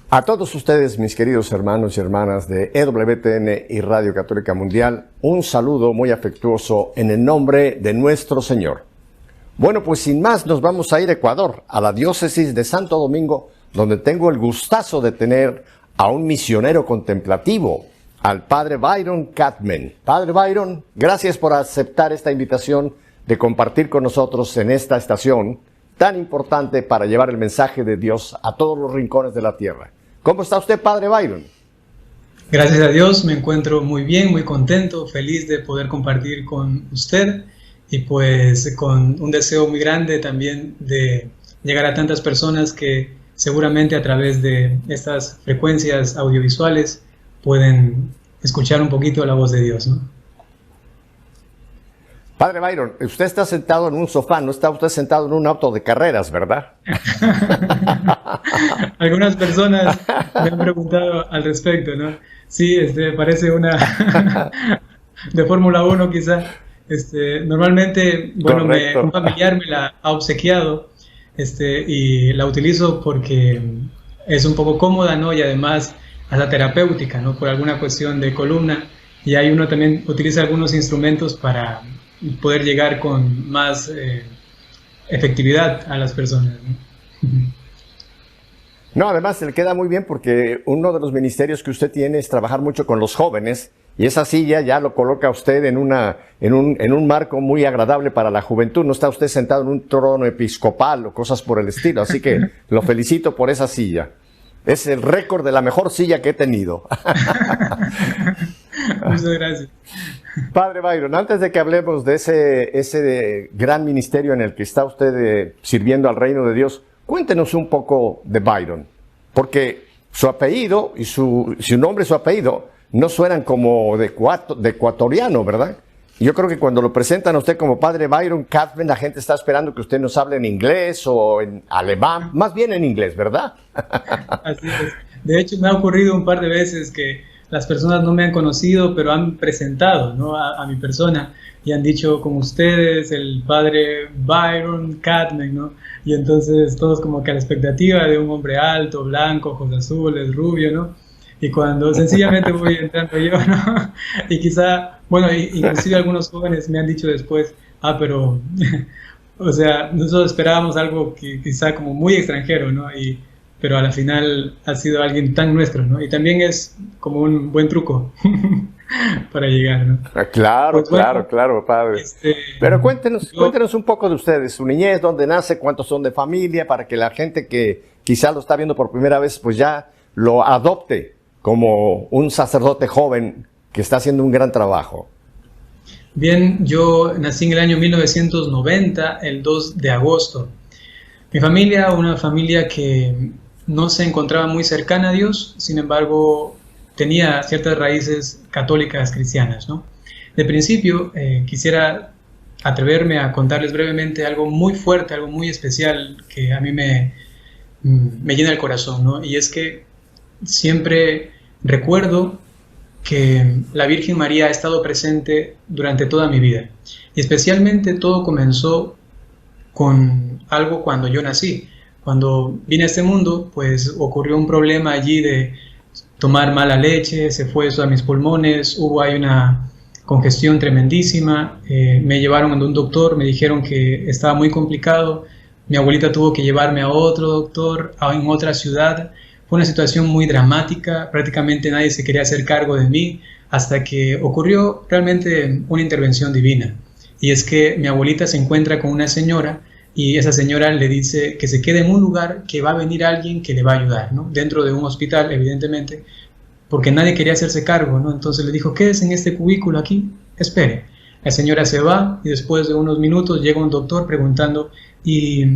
A todos ustedes, mis queridos hermanos y hermanas de EWTN y Radio Católica Mundial, un saludo muy afectuoso en el nombre de nuestro Señor. Bueno, pues sin más nos vamos a ir a Ecuador, a la diócesis de Santo Domingo, donde tengo el gustazo de tener a un misionero contemplativo, al Padre Byron Catman. Padre Byron, gracias por aceptar esta invitación de compartir con nosotros en esta estación tan importante para llevar el mensaje de Dios a todos los rincones de la tierra. ¿Cómo está usted, Padre Byron? Gracias a Dios, me encuentro muy bien, muy contento, feliz de poder compartir con usted y pues con un deseo muy grande también de llegar a tantas personas que seguramente a través de estas frecuencias audiovisuales pueden escuchar un poquito la voz de Dios, ¿no? Padre Byron, usted está sentado en un sofá, no está usted sentado en un auto de carreras, ¿verdad? Algunas personas me han preguntado al respecto, ¿no? Sí, parece una de Fórmula 1 quizá. Normalmente, bueno, un familiar me la ha obsequiado y la utilizo porque es un poco cómoda, ¿no? Y además a la terapéutica, ¿no? Por alguna cuestión de columna. Y ahí uno también utiliza algunos instrumentos para poder llegar con más efectividad a las personas, ¿no? No, además le queda muy bien porque uno de los ministerios que usted tiene es trabajar mucho con los jóvenes y esa silla ya lo coloca usted en un marco muy agradable para la juventud. No está usted sentado en un trono episcopal o cosas por el estilo, así que lo felicito por esa silla. Es el récord de la mejor silla que he tenido. Muchas gracias. Padre Byron, antes de que hablemos de ese gran ministerio en el que está usted sirviendo al reino de Dios, cuéntenos un poco de Byron, porque su apellido y su nombre y su apellido no suenan como de ecuatoriano, ¿verdad? Yo creo que cuando lo presentan a usted como Padre Byron Catman, la gente está esperando que usted nos hable en inglés o en alemán, más bien en inglés, ¿verdad? Así es. De hecho, me ha ocurrido un par de veces que las personas no me han conocido, pero han presentado, ¿no? a mi persona y han dicho con ustedes el Padre Byron Catman, ¿no? Y entonces todos como que a la expectativa de un hombre alto, blanco, ojos azules, rubio, ¿no? Y cuando sencillamente voy entrando yo, ¿no? Y quizá, bueno, inclusive algunos jóvenes me han dicho después, pero, o sea, nosotros esperábamos algo que quizá como muy extranjero, ¿no? Pero a la final ha sido alguien tan nuestro, ¿no? Y también es como un buen truco para llegar, ¿no? Claro, pues bueno, claro, padre. Pero cuéntenos un poco de ustedes, su niñez, dónde nace, cuántos son de familia, para que la gente que quizá lo está viendo por primera vez, pues ya lo adopte como un sacerdote joven que está haciendo un gran trabajo. Bien, yo nací en el año 1990, el 2 de agosto. Mi familia, una familia que no se encontraba muy cercana a Dios, sin embargo, tenía ciertas raíces católicas cristianas, ¿no? De principio, quisiera atreverme a contarles brevemente algo muy fuerte, algo muy especial que a mí me llena el corazón, ¿no? Y es que siempre recuerdo que la Virgen María ha estado presente durante toda mi vida. Y especialmente todo comenzó con algo cuando yo nací. Cuando vine a este mundo, pues ocurrió un problema allí de tomar mala leche, se fue eso a mis pulmones, hubo ahí una congestión tremendísima, me llevaron a un doctor, me dijeron que estaba muy complicado, mi abuelita tuvo que llevarme a otro doctor en otra ciudad. Fue una situación muy dramática, prácticamente nadie se quería hacer cargo de mí, hasta que ocurrió realmente una intervención divina. Y es que mi abuelita se encuentra con una señora y esa señora le dice que se quede en un lugar, que va a venir alguien que le va a ayudar, ¿no? Dentro de un hospital, evidentemente, porque nadie quería hacerse cargo, ¿no? Entonces le dijo, quédese en este cubículo aquí, espere. La señora se va y después de unos minutos llega un doctor preguntando, ¿y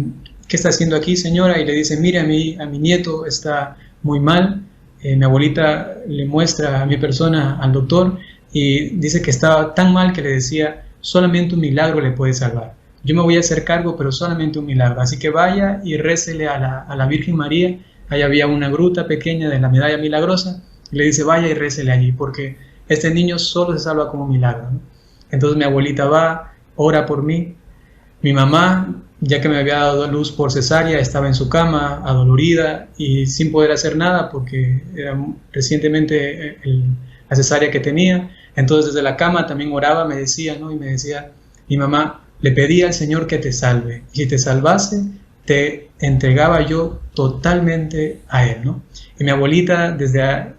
qué está haciendo aquí, señora? Y le dice, mire, a mi nieto está muy mal. Mi abuelita le muestra a mi persona al doctor y dice que estaba tan mal que le decía, solamente un milagro le puede salvar. Yo me voy a hacer cargo, pero solamente un milagro. Así que vaya y récele a la Virgen María. Ahí había una gruta pequeña de la Medalla Milagrosa. Y le dice, vaya y récele allí, porque este niño solo se salva con un milagro, ¿no? Entonces mi abuelita va, ora por mí. Mi mamá ya que me había dado a luz por cesárea, estaba en su cama, adolorida y sin poder hacer nada porque era recientemente la cesárea que tenía. Entonces desde la cama también oraba, me decía, ¿no? Y me decía, mi mamá, le pedí al Señor que te salve, y si te salvase, te entregaba yo totalmente a Él, ¿no? Y mi abuelita desde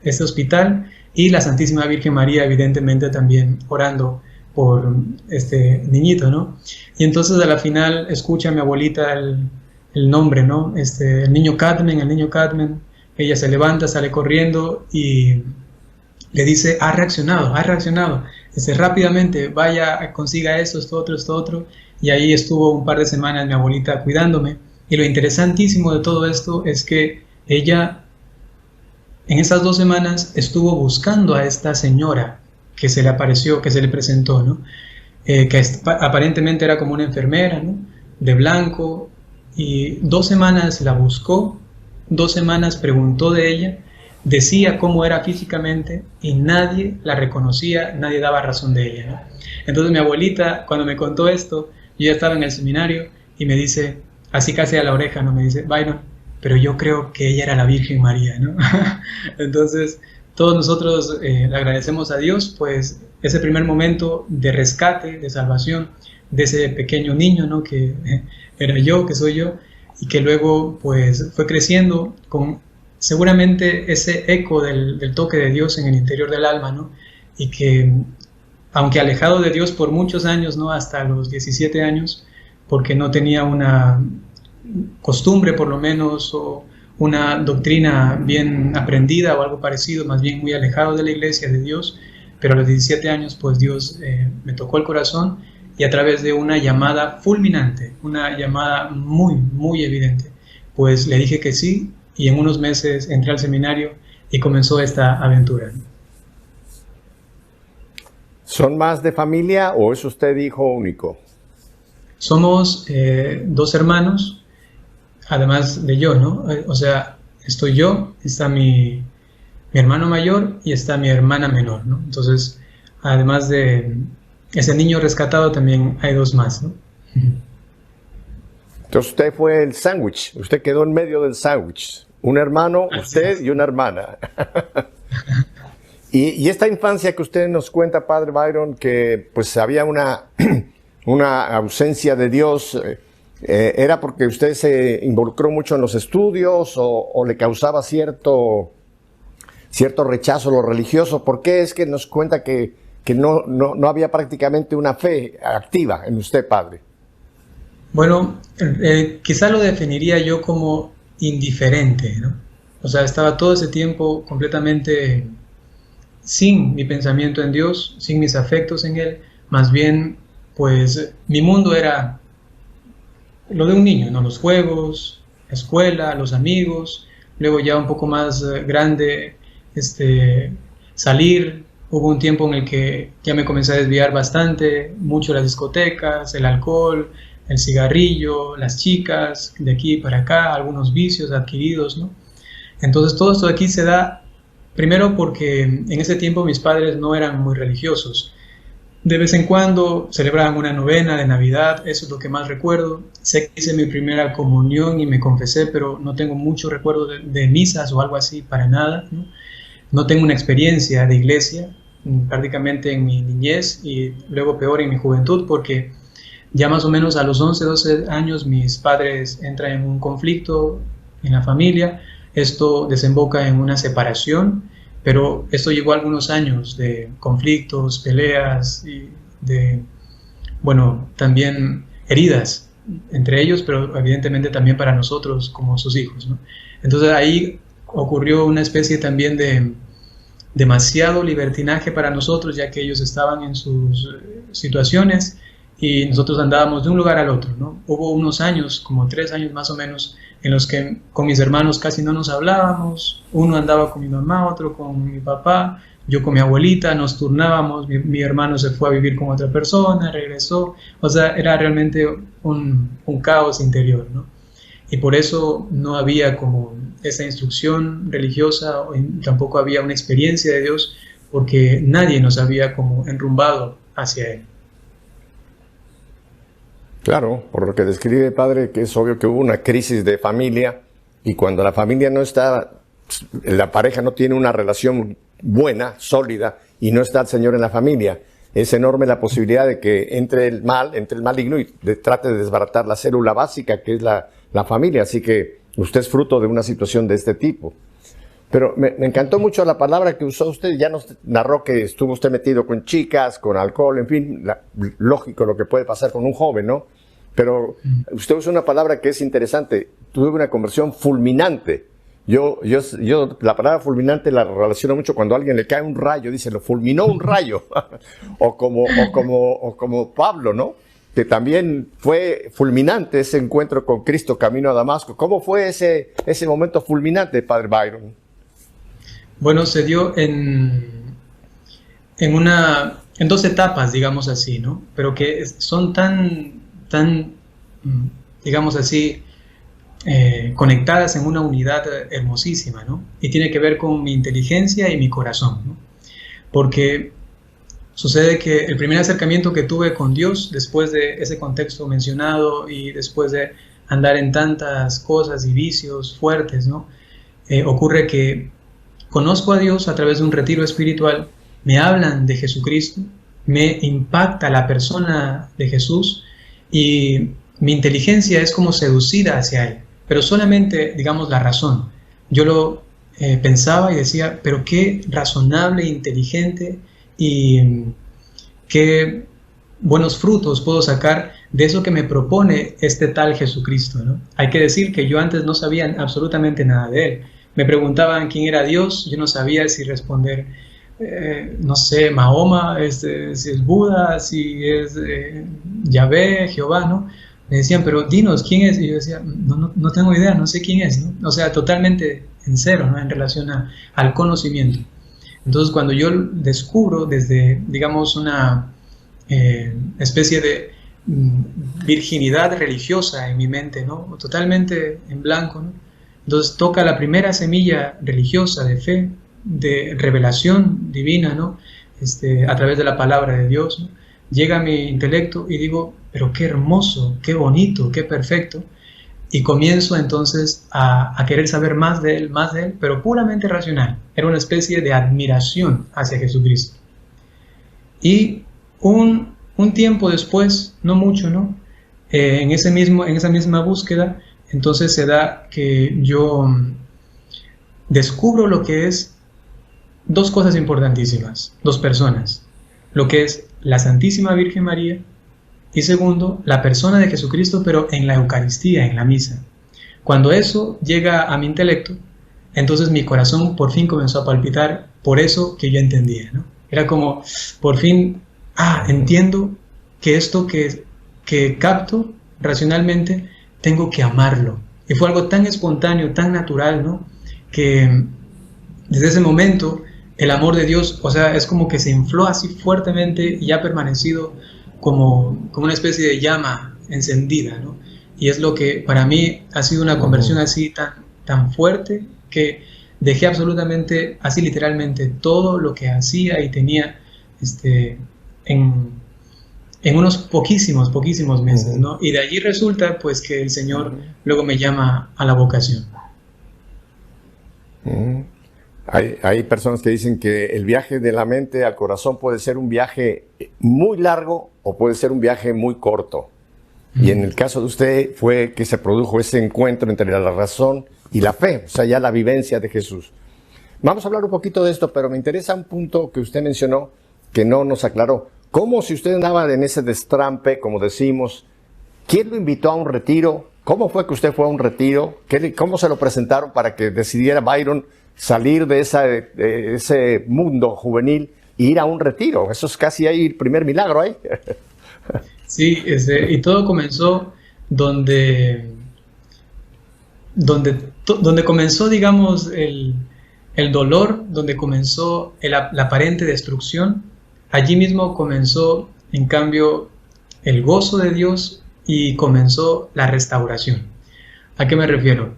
este hospital y la Santísima Virgen María evidentemente también orando por este niñito, ¿no? Y entonces a la final escucha a mi abuelita el nombre, ¿no? El niño Cadmen, ella se levanta, sale corriendo y le dice, ha reaccionado, rápidamente, vaya, consiga esto otro, y ahí estuvo un par de semanas mi abuelita cuidándome, y lo interesantísimo de todo esto es que ella en esas 2 semanas estuvo buscando a esta señora que se le apareció, que se le presentó, ¿no? Que aparentemente era como una enfermera, ¿no? De blanco, y 2 semanas la buscó, 2 semanas preguntó de ella, decía cómo era físicamente y nadie la reconocía, nadie daba razón de ella, ¿no? Entonces mi abuelita, cuando me contó esto, yo ya estaba en el seminario y me dice, así casi a la oreja, ¿no? Me dice, Byron, pero yo creo que ella era la Virgen María, ¿no? Entonces todos nosotros le agradecemos a Dios, pues ese primer momento de rescate, de salvación de ese pequeño niño, ¿no? Que era yo, que soy yo, y que luego pues fue creciendo con seguramente ese eco del toque de Dios en el interior del alma, ¿no? Y que, aunque alejado de Dios por muchos años, ¿no? Hasta los 17 años, porque no tenía una costumbre, por lo menos, o una doctrina bien aprendida o algo parecido, más bien muy alejado de la iglesia, de Dios, pero a los 17 años, pues Dios me tocó el corazón y a través de una llamada fulminante, una llamada muy, muy evidente, pues le dije que sí, y en unos meses entré al seminario y comenzó esta aventura. ¿Son más de familia o es usted hijo único? Somos 2 hermanos, además de yo, ¿no? O sea, estoy yo, está mi hermano mayor y está mi hermana menor, ¿no? Entonces, además de ese niño rescatado, también hay 2 más, ¿no? Entonces usted fue el sándwich, usted quedó en medio del sándwich. Un hermano, usted y una hermana. y esta infancia que usted nos cuenta, Padre Byron, que pues había una ausencia de Dios, ¿era porque usted se involucró mucho en los estudios o le causaba cierto rechazo a lo religioso? ¿Por qué es que nos cuenta que no había prácticamente una fe activa en usted, Padre? Bueno, quizá lo definiría yo como indiferente, ¿no? O sea, estaba todo ese tiempo completamente sin mi pensamiento en Dios, sin mis afectos en Él, más bien, pues, mi mundo era lo de un niño, ¿no? Los juegos, la escuela, los amigos, luego ya un poco más grande, salir. Hubo un tiempo en el que ya me comencé a desviar bastante, mucho las discotecas, el alcohol, el cigarrillo, las chicas, de aquí para acá, algunos vicios adquiridos, ¿no? Entonces todo esto de aquí se da, primero porque en ese tiempo mis padres no eran muy religiosos. De vez en cuando celebraban una novena de Navidad, eso es lo que más recuerdo. Sé que hice mi primera comunión y me confesé, pero no tengo mucho recuerdo de misas o algo así, para nada, ¿no? No tengo una experiencia de iglesia, prácticamente en mi niñez y luego peor en mi juventud, porque ya más o menos a los 11, 12 años mis padres entran en un conflicto en la familia. Esto desemboca en una separación, pero esto llevó algunos años de conflictos, peleas y también heridas entre ellos, pero evidentemente también para nosotros como sus hijos, ¿no? Entonces ahí ocurrió una especie también de demasiado libertinaje para nosotros, ya que ellos estaban en sus situaciones y nosotros andábamos de un lugar al otro, ¿no? Hubo unos años, como 3 años más o menos, en los que con mis hermanos casi no nos hablábamos. Uno andaba con mi mamá, otro con mi papá, yo con mi abuelita, nos turnábamos. Mi hermano se fue a vivir con otra persona, regresó. O sea, era realmente un caos interior, ¿no? Y por eso no había como esa instrucción religiosa, tampoco había una experiencia de Dios, porque nadie nos había como enrumbado hacia Él. Claro, por lo que describe, padre, que es obvio que hubo una crisis de familia y cuando la familia no está, la pareja no tiene una relación buena, sólida y no está el Señor en la familia, es enorme la posibilidad de que entre el maligno y trate de desbaratar la célula básica que es la familia. Así que usted es fruto de una situación de este tipo. Pero me encantó mucho la palabra que usó usted. Ya nos narró que estuvo usted metido con chicas, con alcohol, en fin, lógico lo que puede pasar con un joven, ¿no? Pero usted usó una palabra que es interesante. Tuve una conversión fulminante. Yo la palabra fulminante la relaciono mucho cuando a alguien le cae un rayo, dice, lo fulminó un rayo. o como Pablo, ¿no? Que también fue fulminante ese encuentro con Cristo camino a Damasco. ¿Cómo fue ese momento fulminante, padre Byron? Bueno, se dio en dos etapas, digamos así, ¿no? Pero que son tan, digamos así, conectadas en una unidad hermosísima, ¿no? Y tiene que ver con mi inteligencia y mi corazón, ¿no? Porque sucede que el primer acercamiento que tuve con Dios, después de ese contexto mencionado y después de andar en tantas cosas y vicios fuertes, ¿no? Ocurre que conozco a Dios a través de un retiro espiritual, me hablan de Jesucristo, me impacta la persona de Jesús y mi inteligencia es como seducida hacia Él, pero solamente, digamos, la razón. Yo lo pensaba y decía, pero qué razonable, inteligente y qué buenos frutos puedo sacar de eso que me propone este tal Jesucristo, ¿no? Hay que decir que yo antes no sabía absolutamente nada de Él. Me preguntaban quién era Dios, yo no sabía si responder, no sé, Mahoma, si es Buda, si es Yahvé, Jehová, ¿no? Me decían, pero dinos, ¿quién es? Y yo decía, no tengo idea, no sé quién es, ¿no? O sea, totalmente en cero, ¿no? En relación al conocimiento. Entonces, cuando yo descubro desde, digamos, una especie de virginidad religiosa en mi mente, ¿no? Totalmente en blanco, ¿no? Entonces toca la primera semilla religiosa de fe, de revelación divina, ¿no? A través de la palabra de Dios, ¿no? Llega a mi intelecto y digo, pero qué hermoso, qué bonito, qué perfecto. Y comienzo entonces a querer saber más de él, pero puramente racional. Era una especie de admiración hacia Jesucristo. Y un tiempo después, no mucho, ¿no? En esa misma búsqueda, entonces se da que yo descubro lo que es dos cosas importantísimas, dos personas, lo que es la Santísima Virgen María y segundo, la persona de Jesucristo, pero en la Eucaristía, en la misa. Cuando eso llega a mi intelecto, entonces mi corazón por fin comenzó a palpitar por eso que yo entendía, ¿no? Era como, por fin, entiendo que esto que capto racionalmente, tengo que amarlo. Y fue algo tan espontáneo, tan natural, ¿no? Que desde ese momento el amor de Dios, o sea, es como que se infló así fuertemente y ha permanecido como una especie de llama encendida, ¿no? Y es lo que para mí ha sido una conversión así tan fuerte que dejé absolutamente, así literalmente, todo lo que hacía y tenía en unos poquísimos meses, ¿no? Y de allí resulta, pues, que el Señor luego me llama a la vocación. Hay personas que dicen que el viaje de la mente al corazón puede ser un viaje muy largo o puede ser un viaje muy corto. Y en el caso de usted fue que se produjo ese encuentro entre la razón y la fe, o sea, ya la vivencia de Jesús. Vamos a hablar un poquito de esto, pero me interesa un punto que usted mencionó que no nos aclaró. ¿Cómo, si usted andaba en ese destrampe, como decimos, quién lo invitó a un retiro? ¿Cómo fue que usted fue a un retiro? ¿Cómo se lo presentaron para que decidiera Byron salir de ese mundo juvenil e ir a un retiro? Eso es casi ahí el primer milagro ahí. Sí, y todo comenzó donde comenzó, digamos, el dolor, donde comenzó la aparente destrucción. Allí mismo comenzó, en cambio, el gozo de Dios y comenzó la restauración. ¿A qué me refiero?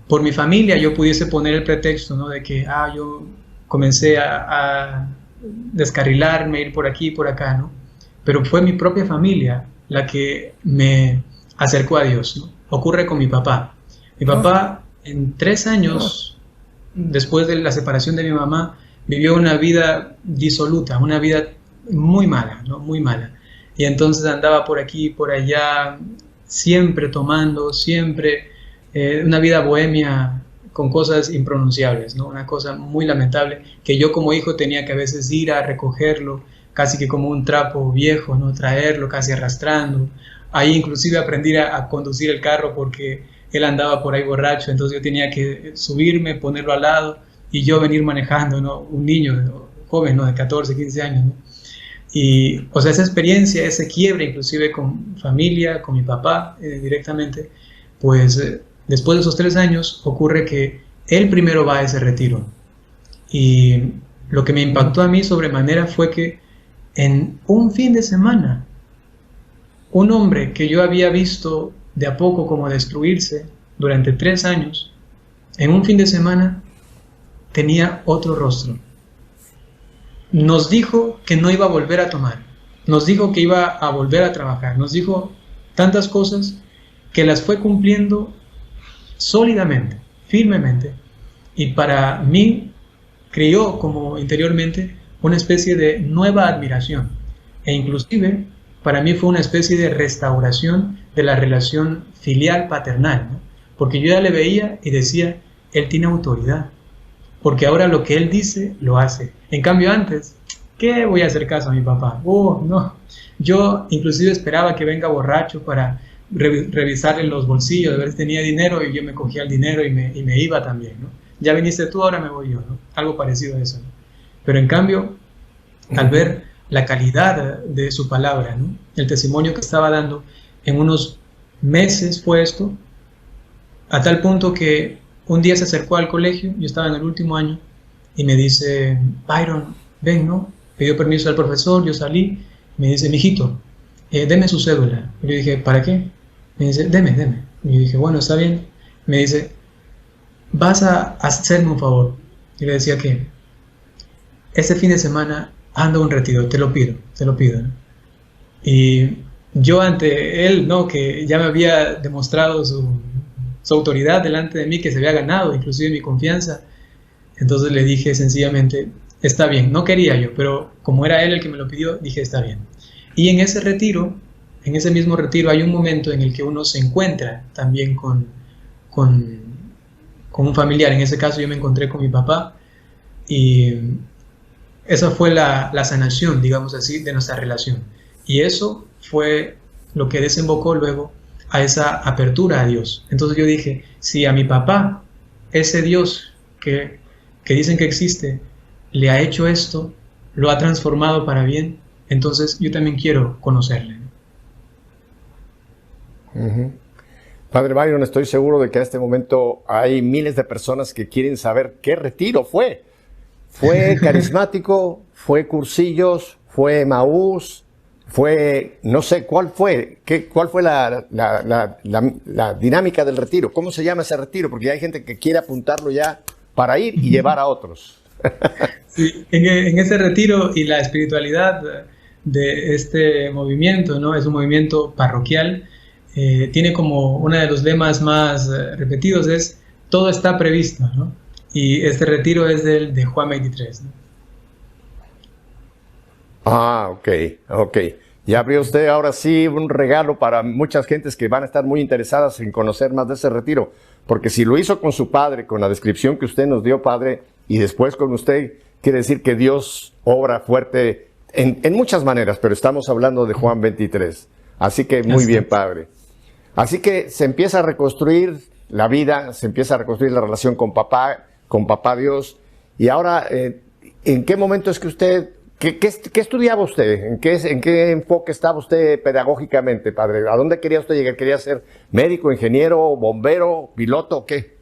Por mi familia yo pudiese poner el pretexto, ¿no? De que yo comencé a descarrilarme, ir por aquí y por acá, ¿no? Pero fue mi propia familia la que me acercó a Dios, ¿no? Ocurre con mi papá. Mi papá, en 3 años, después de la separación de mi mamá, vivió una vida disoluta, una vida muy mala, ¿no? Muy mala. Y entonces andaba por aquí, por allá, siempre tomando, siempre una vida bohemia con cosas impronunciables, ¿no? Una cosa muy lamentable que yo como hijo tenía que a veces ir a recogerlo, casi que como un trapo viejo, ¿no? Traerlo casi arrastrando. Ahí inclusive aprendí a conducir el carro porque él andaba por ahí borracho, entonces yo tenía que subirme, ponerlo al lado y yo venir manejando, ¿no? Un niño, ¿no? Joven, ¿no? De 14, 15 años, ¿no? Y, o sea, esa experiencia, ese quiebre, inclusive con familia, con mi papá directamente, pues después de esos 3 años ocurre que él primero va a ese retiro. Y lo que me impactó a mí sobremanera fue que en un fin de semana, un hombre que yo había visto de a poco como destruirse durante 3 años, en un fin de semana tenía otro rostro. Nos dijo que no iba a volver a tomar, nos dijo que iba a volver a trabajar, nos dijo tantas cosas que las fue cumpliendo sólidamente, firmemente, y para mí creó como interiormente una especie de nueva admiración, e inclusive para mí fue una especie de restauración de la relación filial paternal, ¿no? Porque yo ya le veía y decía, él tiene autoridad, porque ahora lo que él dice, lo hace. En cambio antes, ¿qué voy a hacer caso a mi papá? No. Yo inclusive esperaba que venga borracho para revisarle los bolsillos, a ver si tenía dinero, y yo me cogía el dinero y me iba también, ¿no? Ya viniste tú, ahora me voy yo, ¿no? Algo parecido a eso, ¿no? Pero en cambio, al ver la calidad de su palabra, ¿no? El testimonio que estaba dando, en unos meses fue esto, a tal punto que un día se acercó al colegio, yo estaba en el último año, y me dice, Byron, ven, ¿no? Pidió permiso al profesor, yo salí, me dice, mijito, deme su cédula. Y yo dije, ¿para qué? Me dice, deme. Y yo dije, bueno, está bien. Me dice, vas a hacerme un favor. Y le decía que este fin de semana ando a un retiro, te lo pido, ¿no? Y yo ante él, ¿no? Que ya me había demostrado su autoridad delante de mí, que se había ganado inclusive mi confianza, entonces le dije sencillamente, está bien, no quería yo, pero como era él el que me lo pidió, dije, está bien. Y en ese retiro, en ese mismo retiro, hay un momento en el que uno se encuentra también con un familiar. En ese caso yo me encontré con mi papá, y esa fue la sanación, digamos así, de nuestra relación. Y eso fue lo que desembocó luego a esa apertura a Dios. Entonces yo dije, si a mi papá, ese Dios que dicen que existe, le ha hecho esto, lo ha transformado para bien, entonces yo también quiero conocerle. Padre Byron, estoy seguro de que en este momento hay miles de personas que quieren saber qué retiro fue. ¿Fue carismático? ¿Fue cursillos? ¿Fue Emaús? ¿Fue, no sé, cuál fue? ¿Cuál fue la dinámica del retiro? ¿Cómo se llama ese retiro? Porque hay gente que quiere apuntarlo ya para ir y llevar a otros. Sí, en ese retiro y la espiritualidad de este movimiento, ¿no? Es un movimiento parroquial. Tiene como uno de los lemas más repetidos es todo está previsto, ¿no? Y este retiro es de Juan 23, ¿no? Ok. Ya abrió usted ahora sí un regalo para muchas gentes que van a estar muy interesadas en conocer más de ese retiro, porque si lo hizo con su padre, con la descripción que usted nos dio, padre, y después con usted, quiere decir que Dios obra fuerte en muchas maneras, pero estamos hablando de Juan 23. Así que muy bien, padre. Así que se empieza a reconstruir la vida, se empieza a reconstruir la relación con papá Dios. Y ahora, ¿en qué momento es que usted, qué estudiaba usted? ¿En qué enfoque estaba usted pedagógicamente, padre? ¿A dónde quería usted llegar? ¿Quería ser médico, ingeniero, bombero, piloto o qué?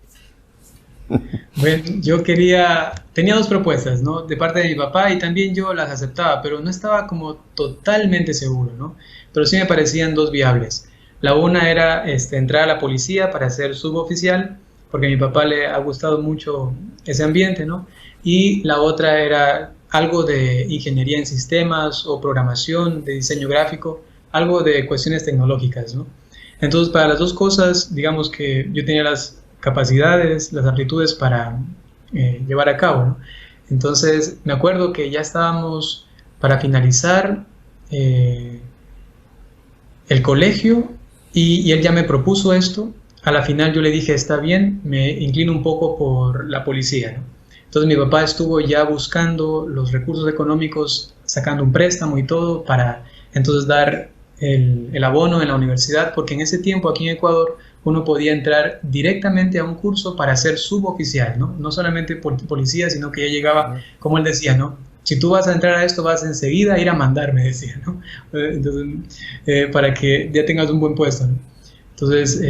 Bueno, tenía 2 propuestas, ¿no? De parte de mi papá, y también yo las aceptaba, pero no estaba como totalmente seguro, ¿no? Pero sí me parecían 2 viables. La una era entrar a la policía para ser suboficial, porque a mi papá le ha gustado mucho ese ambiente, ¿no? Y la otra era algo de ingeniería en sistemas o programación, de diseño gráfico, algo de cuestiones tecnológicas, ¿no? Entonces, para las dos cosas, digamos que yo tenía las capacidades, las aptitudes para llevar a cabo, ¿no? Entonces, me acuerdo que ya estábamos para finalizar el colegio y él ya me propuso esto. A la final yo le dije, está bien, me inclino un poco por la policía, ¿no? Entonces mi papá estuvo ya buscando los recursos económicos, sacando un préstamo y todo para entonces dar el abono en la universidad, porque en ese tiempo aquí en Ecuador uno podía entrar directamente a un curso para ser suboficial, ¿no? No solamente policía, sino que ya llegaba, como él decía, ¿no? Si tú vas a entrar a esto, vas enseguida a ir a mandar, me decía, ¿no? Entonces, para que ya tengas un buen puesto, ¿no? Entonces,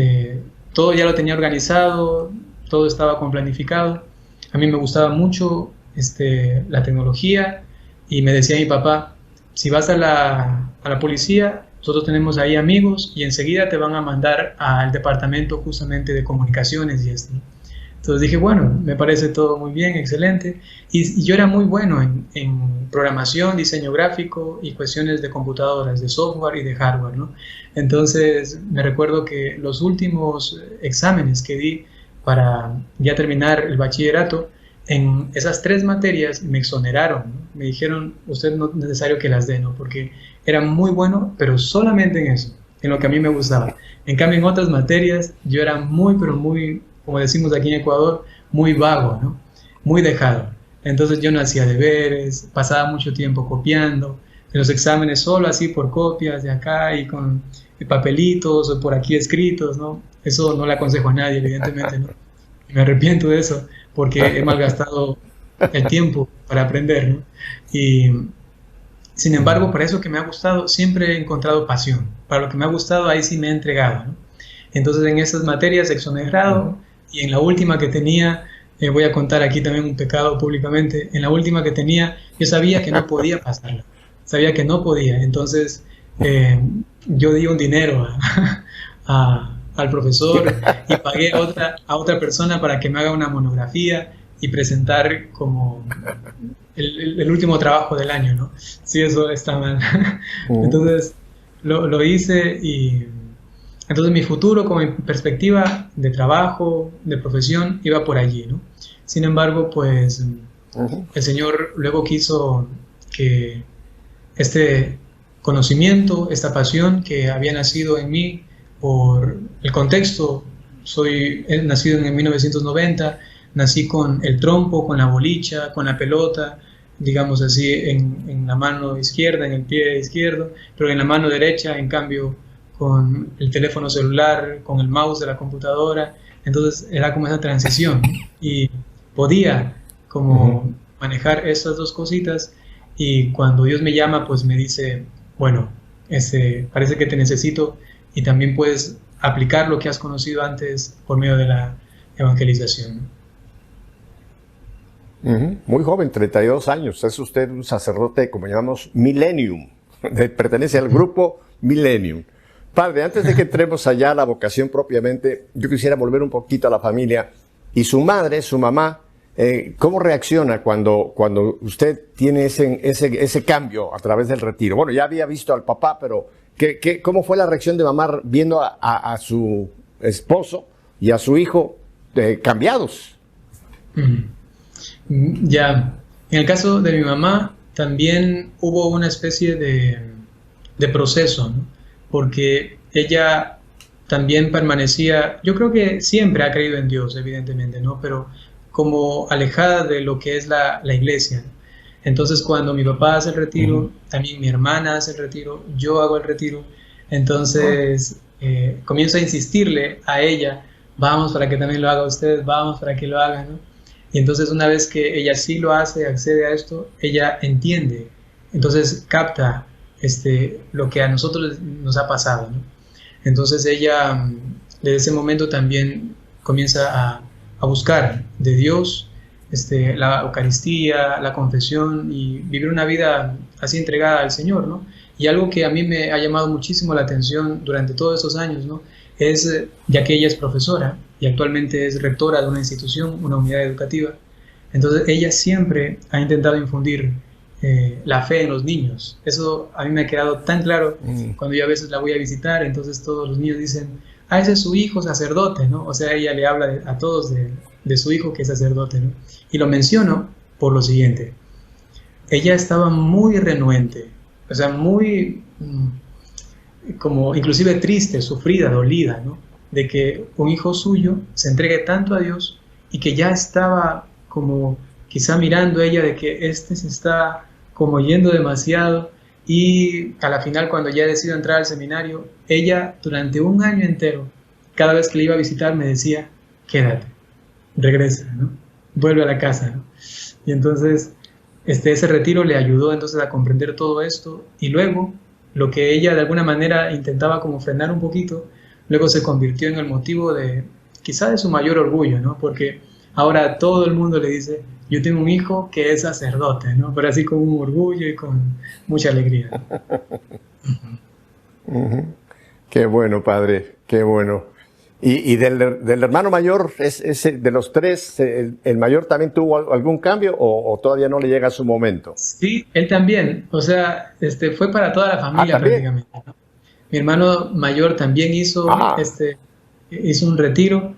todo ya lo tenía organizado, todo estaba con planificado. A mí me gustaba mucho la tecnología y me decía mi papá, si vas a la policía, nosotros tenemos ahí amigos y enseguida te van a mandar al departamento justamente de comunicaciones y esto, ¿no? Entonces dije, bueno, me parece todo muy bien, excelente. Y yo era muy bueno en programación, diseño gráfico y cuestiones de computadoras, de software y de hardware, ¿no? Entonces me recuerdo que los últimos exámenes que di para ya terminar el bachillerato, en esas 3 materias me exoneraron, ¿no? Me dijeron, usted no es necesario que las dé, ¿no? Porque era muy bueno, pero solamente en eso, en lo que a mí me gustaba. En cambio, en otras materias yo era muy, pero muy, como decimos aquí en Ecuador, muy vago, ¿no? Muy dejado. Entonces yo no hacía deberes, pasaba mucho tiempo copiando, en los exámenes solo así por copias de acá y con papelitos o por aquí escritos, ¿no? Eso no le aconsejo a nadie, evidentemente, ¿no? Me arrepiento de eso porque he malgastado el tiempo para aprender, ¿no? Y sin embargo, para eso que me ha gustado, siempre he encontrado pasión. Para lo que me ha gustado, ahí sí me he entregado, ¿no? Entonces, en esas materias exonerado y en la última que tenía, voy a contar aquí también un pecado públicamente, en la última que tenía, yo sabía que no podía pasarla, sabía que no podía. Entonces, yo di un dinero al profesor y pagué a otra persona para que me haga una monografía y presentar como el último trabajo del año, ¿no? Sí, eso está mal. Entonces lo hice y entonces mi futuro como mi perspectiva de trabajo, de profesión, iba por allí, ¿no? Sin embargo, pues el Señor luego quiso que este conocimiento, esta pasión que había nacido en mí por el contexto, he nacido en 1990, nací con el trompo, con la bolicha, con la pelota, digamos así, en la mano izquierda, en el pie izquierdo, pero en la mano derecha, en cambio, con el teléfono celular, con el mouse de la computadora. Entonces era como esa transición, ¿no? Y podía como manejar esas dos cositas y cuando Dios me llama, pues me dice, bueno, parece que te necesito y también puedes aplicar lo que has conocido antes por medio de la evangelización. Muy joven, 32 años. Es usted un sacerdote, como llamamos, Millennium. Pertenece al grupo Millennium. Padre, antes de que entremos allá a la vocación propiamente, yo quisiera volver un poquito a la familia. Y su madre, su mamá, ¿cómo reacciona cuando usted tiene ese cambio a través del retiro? Bueno, ya había visto al papá, pero ¿cómo fue la reacción de mamá viendo a su esposo y a su hijo cambiados? Ya, en el caso de mi mamá también hubo una especie de proceso, ¿no? Porque ella también permanecía, yo creo que siempre ha creído en Dios, evidentemente, ¿no? Pero como alejada de lo que es la iglesia. Entonces cuando mi papá hace el retiro, también mi hermana hace el retiro, yo hago el retiro, entonces comienzo a insistirle a ella, vamos para que también lo haga usted, vamos para que lo haga, ¿no? Y entonces una vez que ella sí lo hace, accede a esto, ella entiende, entonces capta lo que a nosotros nos ha pasado, ¿no? Entonces ella desde ese momento también comienza a buscar de Dios la Eucaristía, la confesión y vivir una vida así entregada al Señor, ¿no? Y algo que a mí me ha llamado muchísimo la atención durante todos estos años, ¿no? Es, ya que ella es profesora y actualmente es rectora de una institución, una unidad educativa, entonces ella siempre ha intentado infundir la fe en los niños. Eso a mí me ha quedado tan claro cuando yo a veces la voy a visitar, entonces todos los niños dicen, ah, ese es su hijo sacerdote, ¿no? O sea, ella le habla a todos de su hijo que es sacerdote, ¿no? Y lo menciono por lo siguiente. Ella estaba muy renuente, o sea, muy como inclusive triste, sufrida, dolida, ¿no? De que un hijo suyo se entregue tanto a Dios y que ya estaba como quizá mirando ella de que este se está como yendo demasiado, y a la final cuando ya decidió entrar al seminario, ella durante un año entero, cada vez que le iba a visitar me decía, quédate, regresa, ¿no? Vuelve a la casa, ¿no? Y entonces ese retiro le ayudó entonces a comprender todo esto, y luego lo que ella de alguna manera intentaba como frenar un poquito, luego se convirtió en el motivo de quizá de su mayor orgullo, ¿no? Porque ahora todo el mundo le dice, yo tengo un hijo que es sacerdote, ¿no? Pero así con un orgullo y con mucha alegría. Qué bueno, padre, qué bueno. Y del hermano mayor, de los tres, ¿el mayor también tuvo algún cambio o todavía no le llega a su momento? Sí, él también. O sea, fue para toda la familia prácticamente, ¿no? Mi hermano mayor también hizo un retiro.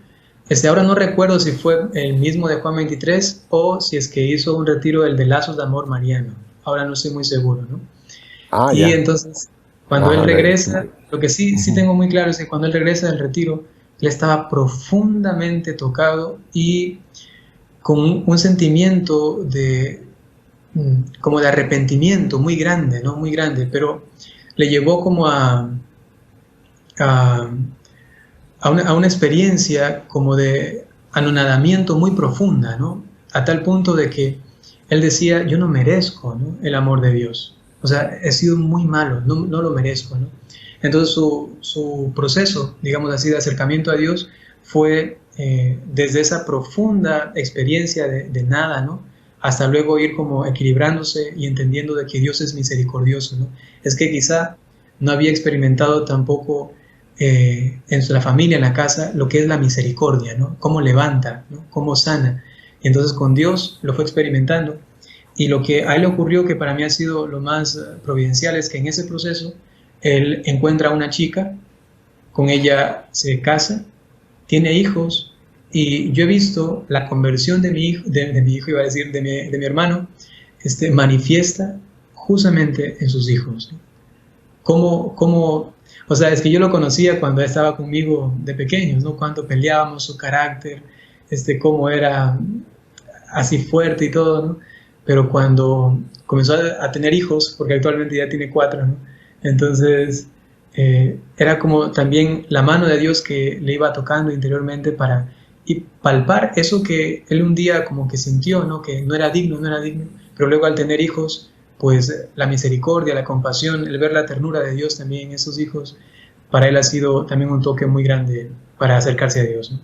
Ahora no recuerdo si fue el mismo de Juan 23 o si es que hizo un retiro el de Lazos de Amor Mariano. Ahora no estoy muy seguro, ¿no? Y entonces, cuando él regresa, lo que sí tengo muy claro es que cuando él regresa del retiro, él estaba profundamente tocado y con un sentimiento como de arrepentimiento muy grande, ¿no? Muy grande, pero le llevó como a una experiencia como de anonadamiento muy profunda, ¿no? A tal punto de que él decía, yo no merezco, ¿no?, el amor de Dios. O sea, he sido muy malo, no lo merezco, ¿no? Entonces su proceso, digamos así, de acercamiento a Dios fue desde esa profunda experiencia de nada, ¿no?, hasta luego ir como equilibrándose y entendiendo de que Dios es misericordioso, ¿no? Es que quizá no había experimentado tampoco en la familia, en la casa, lo que es la misericordia, ¿no? Cómo levanta, ¿no?, cómo sana. Y entonces con Dios lo fue experimentando. Y lo que a él le ocurrió, que para mí ha sido lo más providencial, es que en ese proceso él encuentra a una chica, con ella se casa, tiene hijos, y yo he visto la conversión de mi hijo, iba a decir, de mi hermano, manifiesta justamente en sus hijos, ¿no? O sea, es que yo lo conocía cuando estaba conmigo de pequeños, ¿no? Cuando peleábamos, su carácter, cómo era así fuerte y todo, ¿no? Pero cuando comenzó a tener hijos, porque actualmente ya tiene 4, ¿no? Entonces, era como también la mano de Dios que le iba tocando interiormente para palpar eso que él un día como que sintió, ¿no?, que no era digno, pero luego al tener hijos, pues la misericordia, la compasión, el ver la ternura de Dios también en esos hijos, para él ha sido también un toque muy grande para acercarse a Dios, ¿no?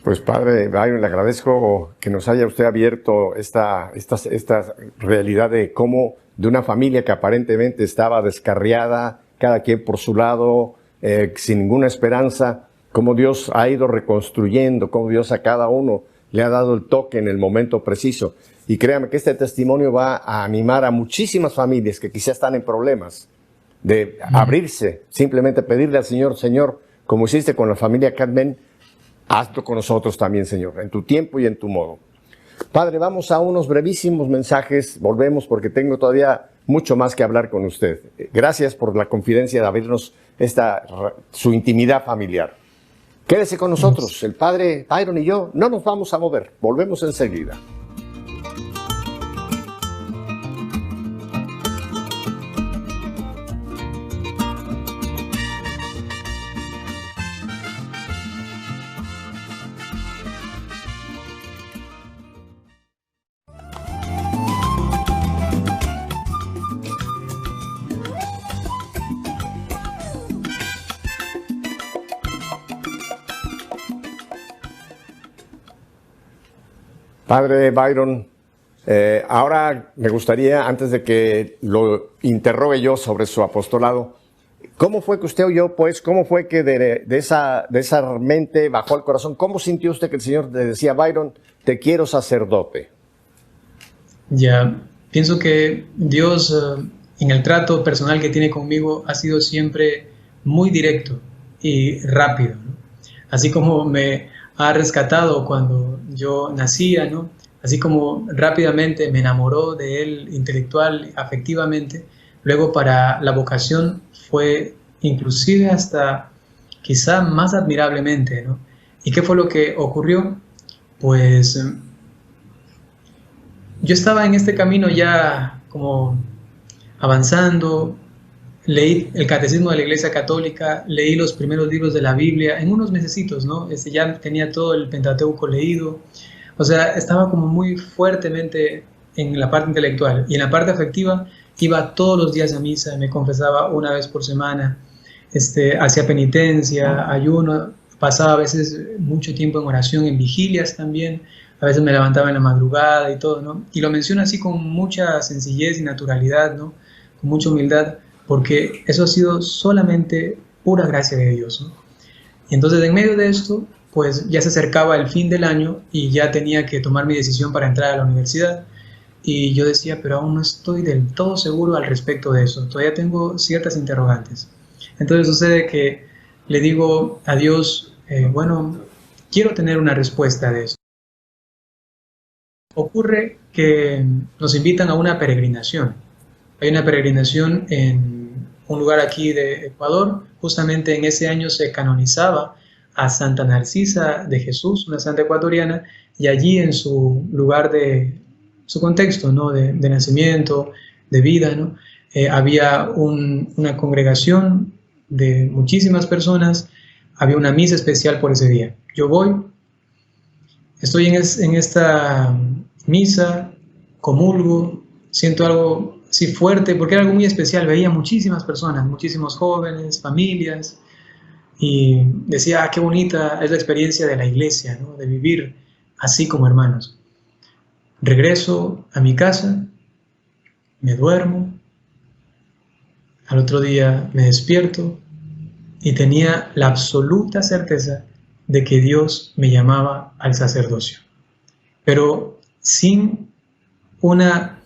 Pues padre Byron, le agradezco que nos haya usted abierto esta realidad de cómo de una familia que aparentemente estaba descarriada, cada quien por su lado, sin ninguna esperanza, cómo Dios ha ido reconstruyendo, cómo Dios a cada uno le ha dado el toque en el momento preciso. Y créame que este testimonio va a animar a muchísimas familias que quizás están en problemas, de abrirse, simplemente pedirle al Señor, Señor, como hiciste con la familia Carmen, hazlo con nosotros también, Señor, en tu tiempo y en tu modo. Padre, vamos a unos brevísimos mensajes, volvemos porque tengo todavía mucho más que hablar con usted. Gracias por la confidencia de abrirnos su intimidad familiar. Quédese con nosotros, el padre Byron y yo no nos vamos a mover, volvemos enseguida. Padre Byron, ahora me gustaría, antes de que lo interrogue yo sobre su apostolado, ¿cómo fue que usted oyó, pues, cómo fue que de esa mente bajó al corazón? ¿Cómo sintió usted que el Señor le decía, Byron, te quiero sacerdote? Ya, pienso que Dios en el trato personal que tiene conmigo ha sido siempre muy directo y rápido, ¿no? Así como me ha rescatado cuando yo nacía, ¿no? Así como rápidamente me enamoró de él intelectual, afectivamente, luego para la vocación fue inclusive hasta quizá más admirablemente, ¿no? ¿Y qué fue lo que ocurrió? Pues yo estaba en este camino ya como avanzando, leí el catecismo de la Iglesia Católica, leí los primeros libros de la Biblia en unos mesecitos, ¿no? Ya tenía todo el Pentateuco leído, o sea, estaba como muy fuertemente en la parte intelectual y en la parte afectiva iba todos los días a misa, me confesaba una vez por semana, hacía penitencia, ayuno, pasaba a veces mucho tiempo en oración, en vigilias también, a veces me levantaba en la madrugada y todo, ¿no? Y lo menciono así con mucha sencillez y naturalidad, ¿no? Con mucha humildad, porque eso ha sido solamente pura gracia de Dios, ¿no? Y entonces en medio de esto, pues ya se acercaba el fin del año y ya tenía que tomar mi decisión para entrar a la universidad. Y yo decía, pero aún no estoy del todo seguro al respecto de eso, todavía tengo ciertas interrogantes. Entonces sucede que le digo a Dios, bueno, quiero tener una respuesta de eso. Ocurre que nos invitan a una peregrinación. Hay una peregrinación en un lugar aquí de Ecuador. Justamente en ese año se canonizaba a Santa Narcisa de Jesús, una santa ecuatoriana, y allí en su lugar de su contexto, ¿no? de nacimiento, de vida, ¿no? Había una congregación de muchísimas personas, había una misa especial por ese día. Yo voy, estoy en esta misa, comulgo, siento algo así fuerte, porque era algo muy especial, veía muchísimas personas, muchísimos jóvenes, familias, y decía, qué bonita es la experiencia de la iglesia, ¿no? De vivir así como hermanos. Regreso a mi casa, me duermo, al otro día me despierto y tenía la absoluta certeza de que Dios me llamaba al sacerdocio, pero sin una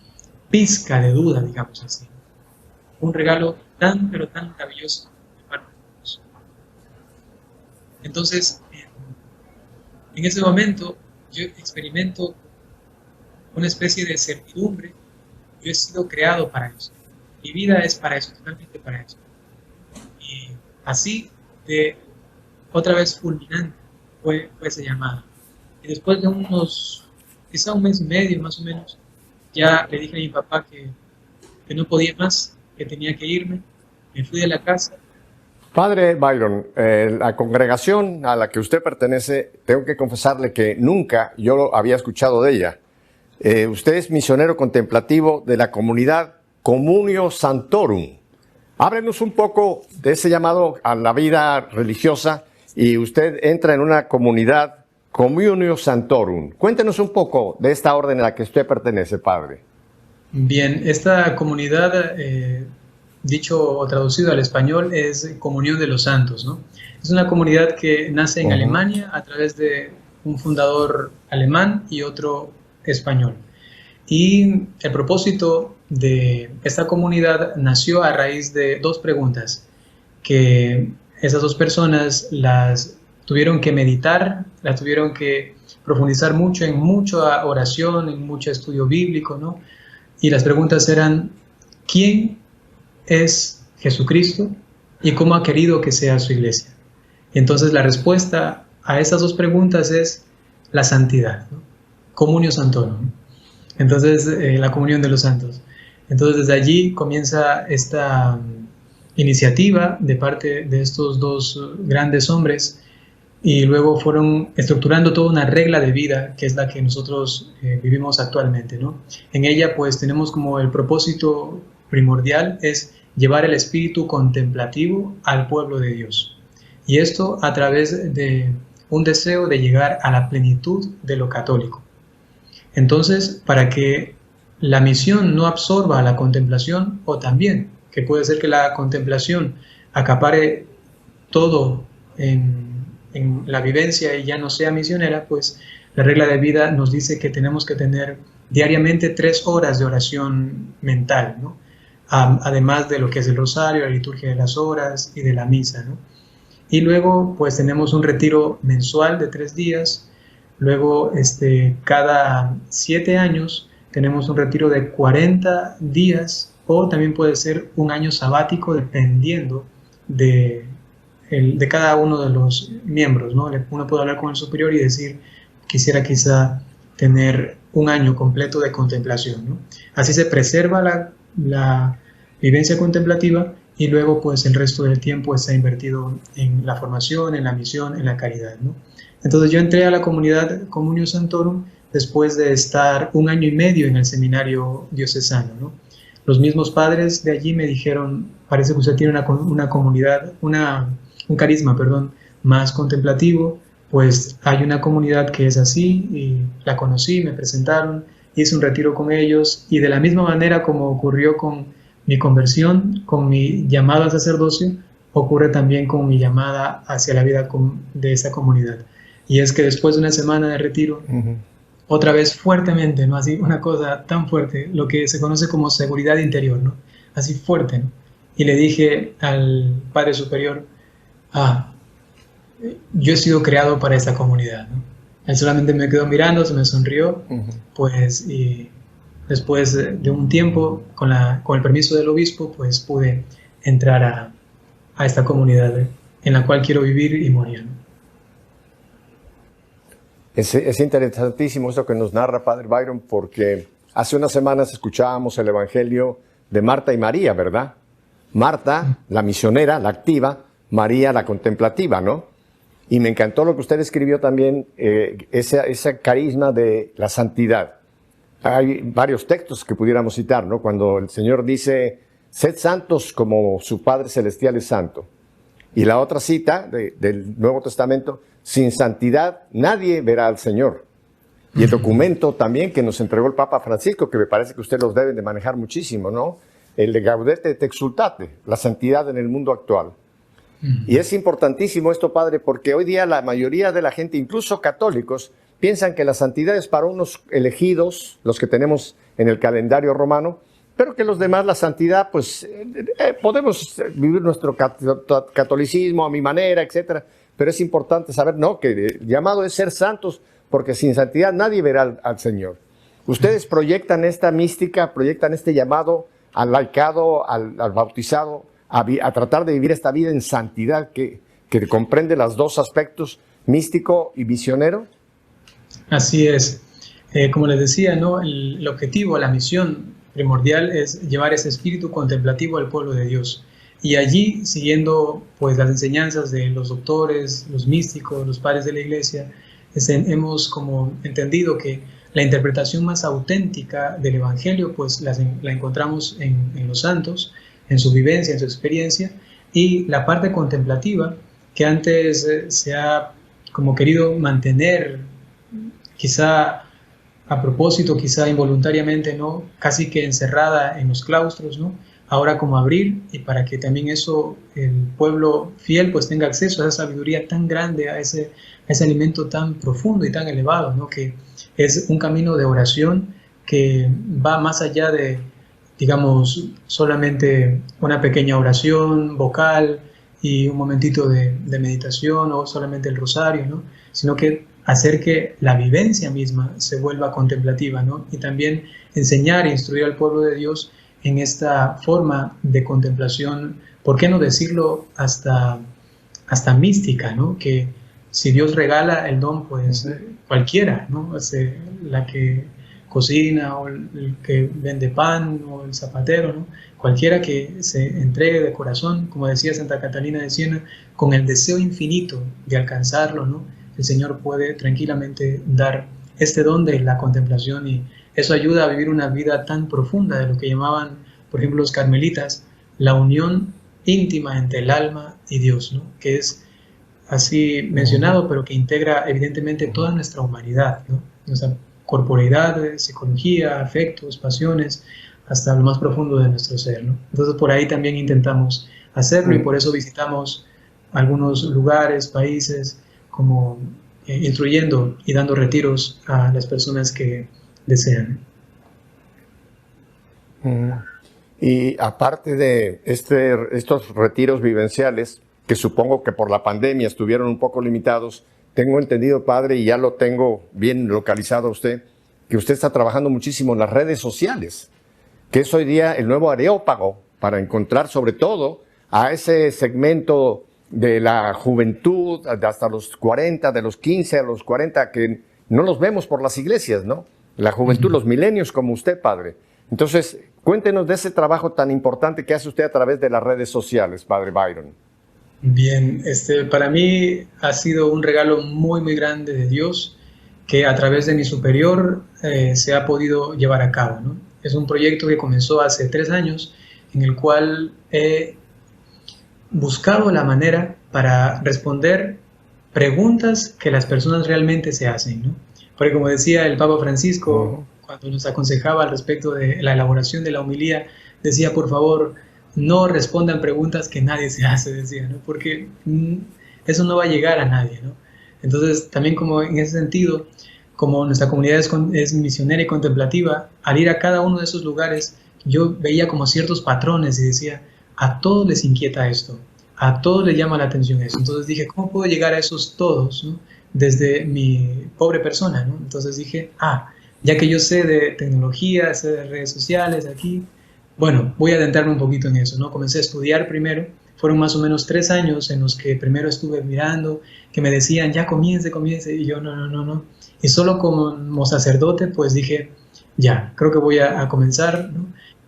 pizca de duda, digamos así. Un regalo tan, pero tan maravilloso de parte de Dios. Entonces, en ese momento, yo experimento una especie de certidumbre. Yo he sido creado para eso. Mi vida es para eso, totalmente para eso. Y así, de otra vez fulminante, fue esa llamada. Y después de quizá un mes y medio más o menos, ya le dije a mi papá que no podía más, que tenía que irme. Me fui de la casa. Padre Byron, la congregación a la que usted pertenece, tengo que confesarle que nunca yo lo había escuchado de ella. Usted es misionero contemplativo de la comunidad Communio Sanctorum. Háblenos un poco de ese llamado a la vida religiosa y usted entra en una comunidad Communio Sanctorum. Cuéntenos un poco de esta orden a la que usted pertenece, padre. Bien, esta comunidad, dicho o traducido al español, es Comunión de los Santos, ¿no? Es una comunidad que nace en Alemania a través de un fundador alemán y otro español. Y el propósito de esta comunidad nació a raíz de dos preguntas que esas dos personas las tuvieron que meditar, las tuvieron que profundizar mucho en mucha oración, en mucho estudio bíblico, ¿no? Y las preguntas eran, ¿quién es Jesucristo y cómo ha querido que sea su iglesia? Y entonces la respuesta a esas dos preguntas es la santidad, ¿no? Comunio Sanctorum. Entonces, la comunión de los santos. Entonces, desde allí comienza esta iniciativa de parte de estos dos grandes hombres y luego fueron estructurando toda una regla de vida que es la que nosotros vivimos actualmente, ¿no? En ella, pues, tenemos como el propósito primordial es llevar el espíritu contemplativo al pueblo de Dios. Y esto a través de un deseo de llegar a la plenitud de lo católico. Entonces, para que la misión no absorba la contemplación, o también, que puede ser que la contemplación acapare todo en la vivencia y ya no sea misionera, pues la regla de vida nos dice que tenemos que tener diariamente 3 horas de oración mental, ¿no? Además de lo que es el rosario, la liturgia de las horas y de la misa, ¿no? Y luego pues tenemos un retiro mensual de 3 días, luego cada 7 años tenemos un retiro de 40 días o también puede ser un año sabático dependiendo de cada uno de los miembros, ¿no? Uno puede hablar con el superior y decir, quisiera quizá tener un año completo de contemplación, ¿no? Así se preserva la vivencia contemplativa y luego pues el resto del tiempo está invertido en la formación, en la misión, en la caridad, ¿no? Entonces yo entré a la comunidad Communio Sanctorum después de estar 1 año y medio en el seminario diocesano, ¿no? Los mismos padres de allí me dijeron, parece que usted tiene una comunidad, un carisma, perdón, más contemplativo, pues hay una comunidad que es así, y la conocí, me presentaron, hice un retiro con ellos, y de la misma manera como ocurrió con mi conversión, con mi llamado al sacerdocio, ocurre también con mi llamada hacia la vida de esa comunidad. Y es que después de una semana de retiro, otra vez fuertemente, ¿no? Así, una cosa tan fuerte, lo que se conoce como seguridad interior, ¿no? Así fuerte, ¿no? Y le dije al Padre Superior, yo he sido creado para esta comunidad, ¿no? Él solamente me quedó mirando, se me sonrió, pues, y después de un tiempo, con el permiso del obispo, pues pude entrar a esta comunidad en la cual quiero vivir y morir, ¿no? Es interesantísimo esto que nos narra Padre Byron, porque hace unas semanas escuchábamos el Evangelio de Marta y María, ¿verdad? Marta, la misionera, la activa, María, la contemplativa, ¿no? Y me encantó lo que usted escribió también, ese carisma de la santidad. Hay varios textos que pudiéramos citar, ¿no? Cuando el Señor dice, sed santos como su Padre Celestial es santo. Y la otra cita del Nuevo Testamento, sin santidad nadie verá al Señor. Y el documento también que nos entregó el Papa Francisco, que me parece que usted los debe de manejar muchísimo, ¿no? El de Gaudete et Exsultate, la santidad en el mundo actual. Y es importantísimo esto, Padre, porque hoy día la mayoría de la gente, incluso católicos, piensan que la santidad es para unos elegidos, los que tenemos en el calendario romano, pero que los demás, la santidad, pues podemos vivir nuestro catolicismo a mi manera, etcétera. Pero es importante saber, no, que el llamado es ser santos, porque sin santidad nadie verá al Señor. Ustedes proyectan esta mística, proyectan este llamado al laicado, al bautizado, a tratar de vivir esta vida en santidad que comprende los dos aspectos, místico y misionero. Así es. Como les decía, ¿no? El objetivo, la misión primordial es llevar ese espíritu contemplativo al pueblo de Dios. Y allí, siguiendo pues las enseñanzas de los doctores, los místicos, los padres de la Iglesia, hemos como entendido que la interpretación más auténtica del Evangelio pues la encontramos en los santos, en su vivencia, en su experiencia, y la parte contemplativa que antes se ha como querido mantener, quizá a propósito, quizá involuntariamente, ¿no? Casi que encerrada en los claustros, ¿no? Ahora como abrir, y para que también eso, el pueblo fiel pues tenga acceso a esa sabiduría tan grande, a ese alimento tan profundo y tan elevado, ¿no? Que es un camino de oración que va más allá de, digamos, solamente una pequeña oración vocal y un momentito de meditación o solamente el rosario, ¿no? Sino que hacer que la vivencia misma se vuelva contemplativa, ¿no? Y también enseñar e instruir al pueblo de Dios en esta forma de contemplación, ¿por qué no decirlo hasta mística, ¿no? Que si Dios regala el don, pues cualquiera, ¿no? La que cocina o el que vende pan o el zapatero, ¿no? Cualquiera que se entregue de corazón, como decía Santa Catalina de Siena, con el deseo infinito de alcanzarlo, ¿no? El Señor puede tranquilamente dar este don de la contemplación, y eso ayuda a vivir una vida tan profunda de lo que llamaban, por ejemplo, los carmelitas, la unión íntima entre el alma y Dios, ¿no? Que es así mencionado, pero que integra evidentemente toda nuestra humanidad, ¿no? Nuestra corporeidad, psicología, afectos, pasiones, hasta lo más profundo de nuestro ser, ¿no? Entonces por ahí también intentamos hacerlo, y por eso visitamos algunos lugares, países, como instruyendo y dando retiros a las personas que desean. Y aparte de estos retiros vivenciales, que supongo que por la pandemia estuvieron un poco limitados, tengo entendido, padre, y ya lo tengo bien localizado a usted, que usted está trabajando muchísimo en las redes sociales, que es hoy día el nuevo areópago para encontrar sobre todo a ese segmento de la juventud, de hasta los 40, de los 15 a los 40, que no los vemos por las iglesias, ¿no? La juventud, los milenios como usted, padre. Entonces, cuéntenos de ese trabajo tan importante que hace usted a través de las redes sociales, padre Byron. Bien, para mí ha sido un regalo muy, muy grande de Dios que a través de mi superior se ha podido llevar a cabo, ¿no? Es un proyecto que comenzó hace 3 años en el cual he buscado la manera para responder preguntas que las personas realmente se hacen, ¿no? Porque como decía el Papa Francisco, cuando nos aconsejaba al respecto de la elaboración de la homilía, decía, por favor, no respondan preguntas que nadie se hace, decía, ¿no? Porque eso no va a llegar a nadie, ¿no? Entonces, también como en ese sentido, como nuestra comunidad es misionera y contemplativa, al ir a cada uno de esos lugares, yo veía como ciertos patrones y decía, a todos les inquieta esto, a todos les llama la atención eso. Entonces dije, ¿cómo puedo llegar a esos todos, ¿no? Desde mi pobre persona, ¿no? Entonces dije, ya que yo sé de tecnología, sé de redes sociales aquí, bueno, voy a adentrarme un poquito en eso, ¿no? Comencé a estudiar primero, fueron más o menos 3 años en los que primero estuve mirando, que me decían, ya comience, y yo no. Y solo como sacerdote, pues dije, ya, creo que voy a comenzar, ¿no?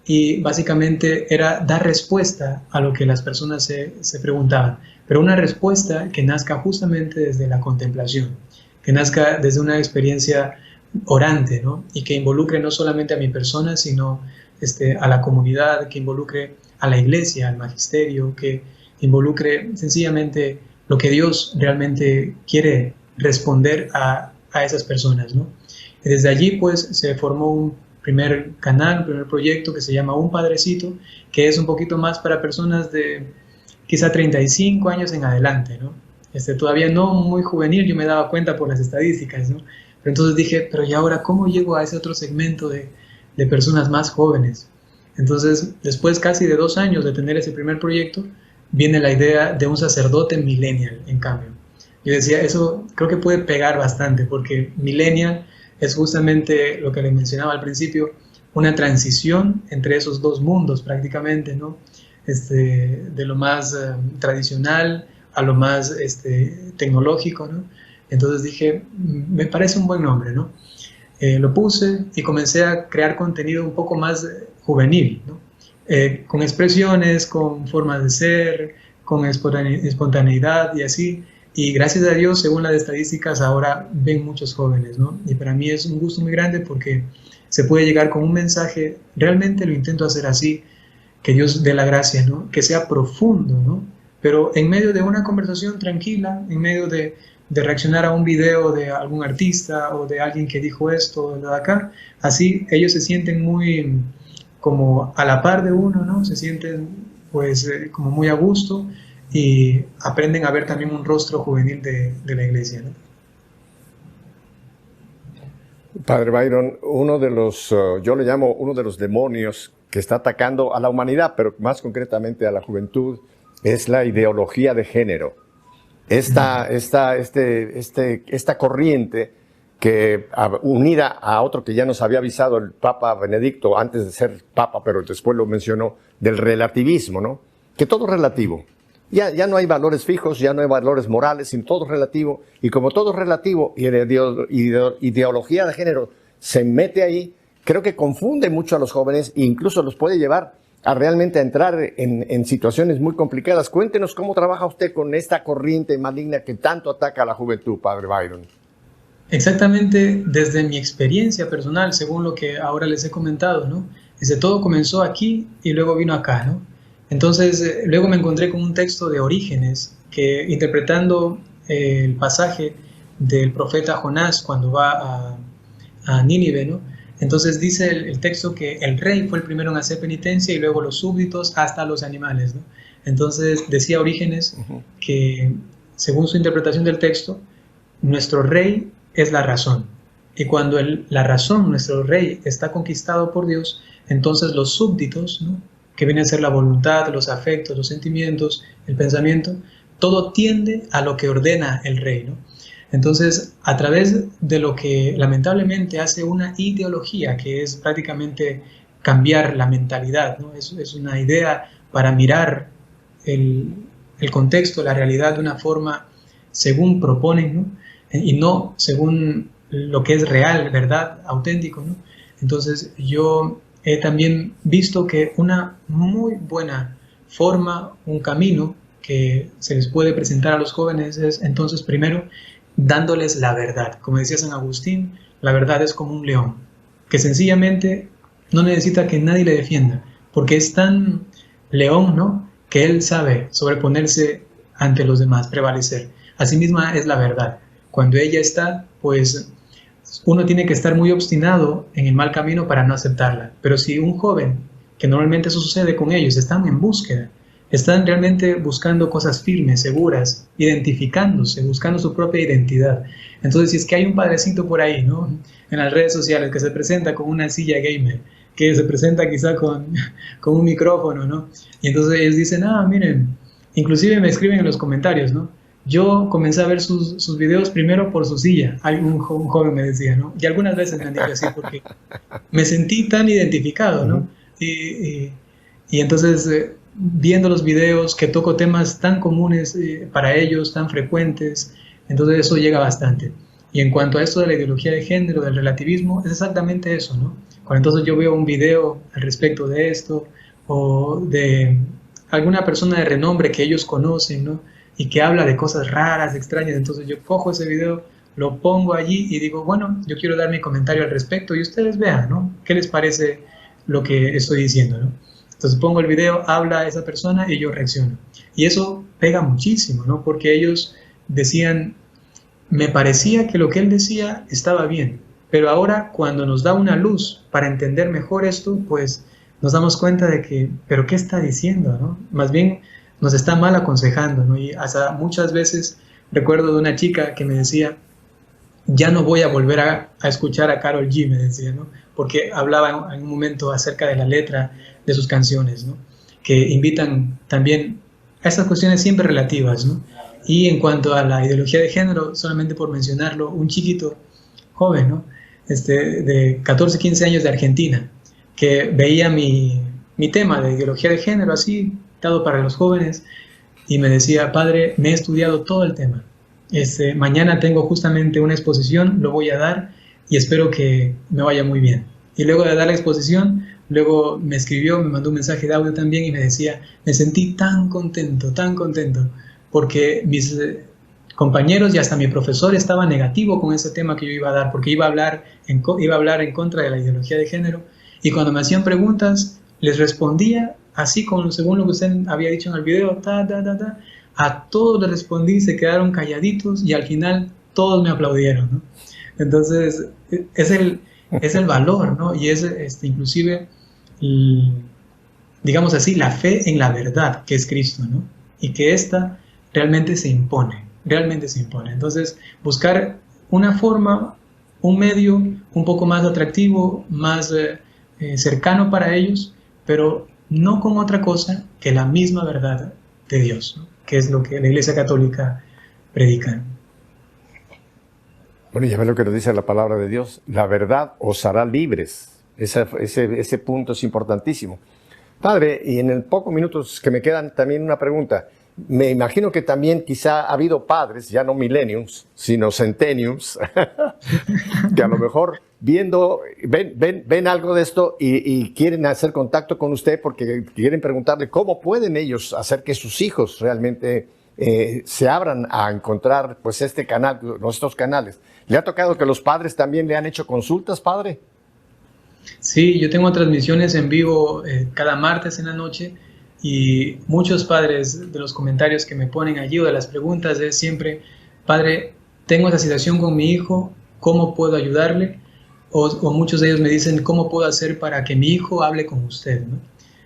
Y básicamente era dar respuesta a lo que las personas se preguntaban, pero una respuesta que nazca justamente desde la contemplación, que nazca desde una experiencia orante, ¿no? Y que involucre no solamente a mi persona, sino a la comunidad, que involucre a la iglesia, al magisterio, que involucre sencillamente lo que Dios realmente quiere responder a esas personas, ¿no? Y desde allí pues se formó un primer canal, un primer proyecto que se llama Un Padrecito, que es un poquito más para personas de quizá 35 años en adelante, ¿no? Todavía no muy juvenil, yo me daba cuenta por las estadísticas, ¿no? Pero entonces dije, pero ¿y ahora cómo llego a ese otro segmento de personas más jóvenes? Entonces, después casi de 2 años de tener ese primer proyecto, viene la idea de un sacerdote millennial, en cambio. Yo decía, eso creo que puede pegar bastante, porque millennial es justamente lo que le mencionaba al principio, una transición entre esos 2 mundos prácticamente, ¿no? De lo más tradicional a lo más tecnológico, ¿no? Entonces dije, me parece un buen nombre, ¿no? Lo puse y comencé a crear contenido un poco más juvenil, ¿no? Con expresiones, con formas de ser, con espontaneidad y así. Y gracias a Dios, según las estadísticas, ahora ven muchos jóvenes, ¿no? Y para mí es un gusto muy grande porque se puede llegar con un mensaje, realmente lo intento hacer así, que Dios dé la gracia, ¿no? Que sea profundo, ¿no? Pero en medio de una conversación tranquila, en medio de reaccionar a un video de algún artista o de alguien que dijo esto o de acá, así ellos se sienten muy como a la par de uno, ¿no? Se sienten pues como muy a gusto y aprenden a ver también un rostro juvenil de la iglesia, ¿no? Padre Byron, uno de los, yo le llamo uno de los demonios que está atacando a la humanidad, pero más concretamente a la juventud, es la ideología de género. Esta corriente que, unida a otro que ya nos había avisado el Papa Benedicto antes de ser Papa, pero después lo mencionó, del relativismo, ¿no? Que todo es relativo. Ya no hay valores fijos, ya no hay valores morales, sino todo es relativo. Y como todo es relativo y la ideología de género se mete ahí, creo que confunde mucho a los jóvenes e incluso los puede llevar a realmente entrar en situaciones muy complicadas. Cuéntenos cómo trabaja usted con esta corriente maligna que tanto ataca a la juventud, Padre Byron. Exactamente desde mi experiencia personal, según lo que ahora les he comentado, ¿no? Todo comenzó aquí y luego vino acá, ¿no? Entonces, luego me encontré con un texto de Orígenes que, interpretando el pasaje del profeta Jonás cuando va a Nínive, ¿no? Entonces dice el texto que el rey fue el primero en hacer penitencia y luego los súbditos hasta los animales, ¿no? Entonces decía Orígenes que, según su interpretación del texto, nuestro rey es la razón. Y cuando la razón, nuestro rey, está conquistado por Dios, entonces los súbditos, ¿no?, que viene a ser la voluntad, los afectos, los sentimientos, el pensamiento, todo tiende a lo que ordena el rey, ¿no? Entonces, a través de lo que lamentablemente hace una ideología, que es prácticamente cambiar la mentalidad, ¿no? Es una idea para mirar el contexto, la realidad de una forma según proponen, ¿no?, y no según lo que es real, verdad, auténtico, ¿no? Entonces, yo he también visto que una muy buena forma, un camino que se les puede presentar a los jóvenes es, entonces, primero, dándoles la verdad. Como decía San Agustín, la verdad es como un león, que sencillamente no necesita que nadie le defienda, porque es tan león, ¿no?, que él sabe sobreponerse ante los demás, prevalecer. Asimisma es la verdad. Cuando ella está, pues uno tiene que estar muy obstinado en el mal camino para no aceptarla. Pero si un joven, que normalmente eso sucede con ellos, están en búsqueda, están realmente buscando cosas firmes, seguras, identificándose, buscando su propia identidad. Entonces, si es que hay un padrecito por ahí, ¿no?, en las redes sociales, que se presenta con una silla gamer, que se presenta quizá con un micrófono, ¿no?, y entonces ellos dicen, miren, inclusive me escriben en los comentarios, ¿no?, yo comencé a ver sus videos primero por su silla. Un joven me decía, ¿no? Y algunas veces me han dicho así porque me sentí tan identificado, ¿no? Y entonces, viendo los videos que toco temas tan comunes para ellos, tan frecuentes, entonces eso llega bastante. Y en cuanto a esto de la ideología de género, del relativismo, es exactamente eso, ¿no? Cuando entonces yo veo un video al respecto de esto, o de alguna persona de renombre que ellos conocen, ¿no?, y que habla de cosas raras, extrañas, entonces yo cojo ese video, lo pongo allí y digo, bueno, yo quiero dar mi comentario al respecto y ustedes vean, ¿no?, qué les parece lo que estoy diciendo, ¿no? Entonces pongo el video, habla esa persona y yo reacciono. Y eso pega muchísimo, ¿no?, porque ellos decían, me parecía que lo que él decía estaba bien, pero ahora cuando nos da una luz para entender mejor esto, pues nos damos cuenta de que, ¿pero qué está diciendo, no? Más bien nos está mal aconsejando, ¿no? Y hasta muchas veces recuerdo de una chica que me decía, ya no voy a volver a escuchar a Karol G, me decía, ¿no?, porque hablaba en un momento acerca de la letra de sus canciones, ¿no?, que invitan también a estas cuestiones siempre relativas, ¿no? Y en cuanto a la ideología de género, solamente por mencionarlo, un chiquito joven, ¿no?, de 14, 15 años de Argentina, que veía mi tema de ideología de género así, dado para los jóvenes, y me decía, padre, me he estudiado todo el tema. Mañana tengo justamente una exposición, lo voy a dar y espero que me vaya muy bien. Y luego de dar la exposición, luego me escribió, me mandó un mensaje de audio también y me decía, me sentí tan contento, porque mis compañeros y hasta mi profesor estaba negativo con ese tema que yo iba a dar, porque iba a hablar en contra de la ideología de género, y cuando me hacían preguntas, les respondía así según lo que usted había dicho en el video, a todos les respondí, se quedaron calladitos y al final todos me aplaudieron, ¿no? Entonces, es el valor, ¿no? Y es inclusive, digamos así, la fe en la verdad que es Cristo, ¿no? Y que esta realmente se impone. Entonces, buscar una forma, un medio un poco más atractivo, más cercano para ellos, pero no con otra cosa que la misma verdad de Dios, ¿no?, que es lo que la Iglesia Católica predica. Bueno, ya ve lo que nos dice la palabra de Dios, la verdad os hará libres. Ese punto es importantísimo. Padre, y en el pocos minutos que me quedan, también una pregunta. Me imagino que también quizá ha habido padres, ya no millenniums, sino centenniums, que a lo mejor ven algo de esto y quieren hacer contacto con usted porque quieren preguntarle cómo pueden ellos hacer que sus hijos realmente se abran a encontrar pues este canal, nuestros canales. ¿Le ha tocado que los padres también le han hecho consultas, padre? Sí, yo tengo transmisiones en vivo cada martes en la noche. Y muchos padres, de los comentarios que me ponen allí o de las preguntas, es siempre, padre, tengo esta situación con mi hijo, ¿cómo puedo ayudarle? O muchos de ellos me dicen, ¿cómo puedo hacer para que mi hijo hable con usted, ¿no?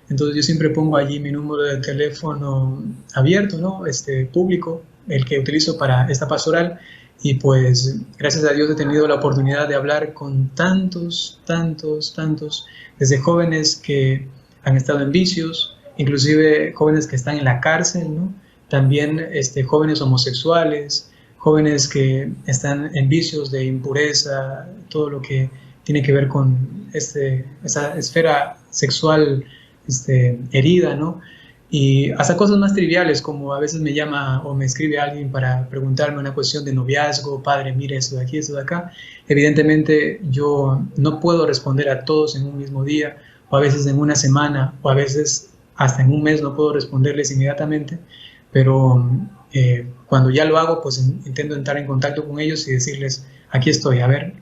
Entonces yo siempre pongo allí mi número de teléfono abierto, ¿no?, público, el que utilizo para esta pastoral, Y pues gracias a Dios he tenido la oportunidad de hablar con tantos, desde jóvenes que han estado en vicios, inclusive jóvenes que están en la cárcel, ¿no? También jóvenes homosexuales, jóvenes que están en vicios de impureza, todo lo que tiene que ver con esa esfera sexual herida, ¿no? Y hasta cosas más triviales, como a veces me llama o me escribe alguien para preguntarme una cuestión de noviazgo, padre, mire esto de aquí, esto de acá. Evidentemente yo no puedo responder a todos en un mismo día, o a veces en una semana, o a veces hasta en un mes no puedo responderles inmediatamente, pero cuando ya lo hago, pues intento entrar en contacto con ellos y decirles, aquí estoy, a ver,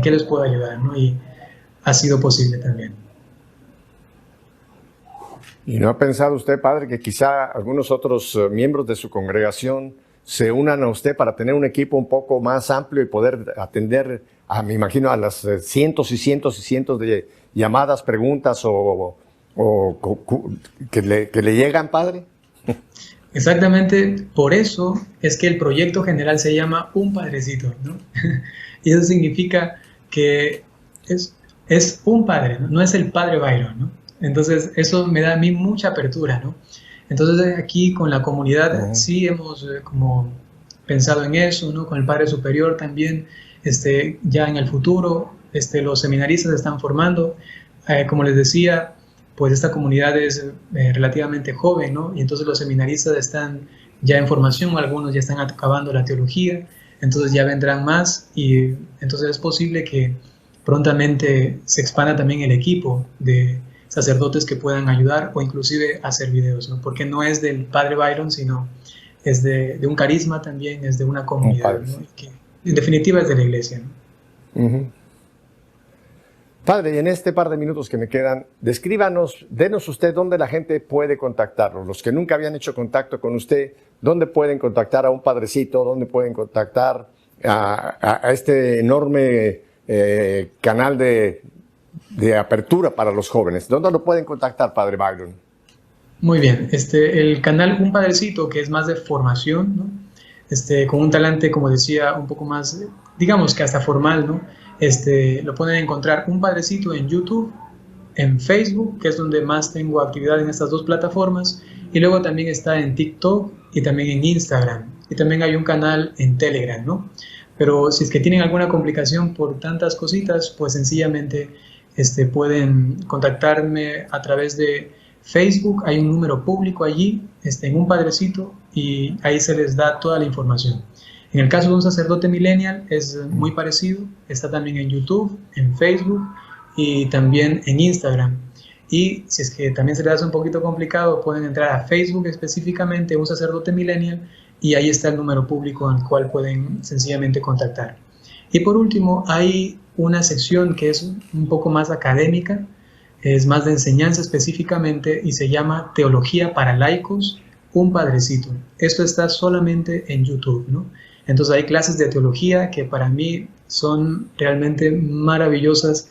¿qué les puedo ayudar? ¿No? Y ha sido posible también. ¿Y no ha pensado usted, padre, que quizá algunos otros miembros de su congregación se unan a usted para tener un equipo un poco más amplio y poder atender, me imagino, a las cientos y cientos y cientos de llamadas, preguntas que le llegan, padre? Exactamente, por eso es que el proyecto general se llama Un Padrecito, ¿no? Y eso significa que es un padre, ¿no? No es el padre Byron, ¿no? Entonces eso me da a mí mucha apertura, ¿no? Entonces aquí con la comunidad sí hemos como pensado en eso, ¿no? Con el Padre Superior también, ya en el futuro, los seminaristas se están formando. Como les decía, pues esta comunidad es relativamente joven, ¿no? Y entonces los seminaristas están ya en formación, algunos ya están acabando la teología, entonces ya vendrán más y entonces es posible que prontamente se expanda también el equipo de sacerdotes que puedan ayudar o inclusive hacer videos, ¿no? Porque no es del Padre Byron, sino es de un carisma también, es de una comunidad, ¿no? Y que en definitiva es de la iglesia, ¿no? Padre, y en este par de minutos que me quedan, denos usted dónde la gente puede contactarlo. Los que nunca habían hecho contacto con usted, ¿dónde pueden contactar a un padrecito? ¿Dónde pueden contactar a este enorme canal de apertura para los jóvenes? ¿Dónde lo pueden contactar, Padre Byron? Muy bien, el canal Un Padrecito, que es más de formación, ¿no? Con un talante, como decía, un poco más, digamos que hasta formal, ¿no? Lo pueden encontrar Un Padrecito en YouTube, en Facebook, que es donde más tengo actividad en estas dos plataformas, y luego también está en TikTok y también en Instagram, y también hay un canal en Telegram, ¿no? Pero si es que tienen alguna complicación por tantas cositas, pues sencillamente pueden contactarme a través de Facebook, hay un número público allí, en Un Padrecito, y ahí se les da toda la información. En el caso de un sacerdote millennial es muy parecido, está también en YouTube, en Facebook y también en Instagram. Y si es que también se les hace un poquito complicado, pueden entrar a Facebook específicamente, un sacerdote millennial, y ahí está el número público al cual pueden sencillamente contactar. Y por último, hay una sección que es un poco más académica, es más de enseñanza específicamente y se llama Teología para Laicos, Un Padrecito. Esto está solamente en YouTube, ¿no? Entonces hay clases de teología que para mí son realmente maravillosas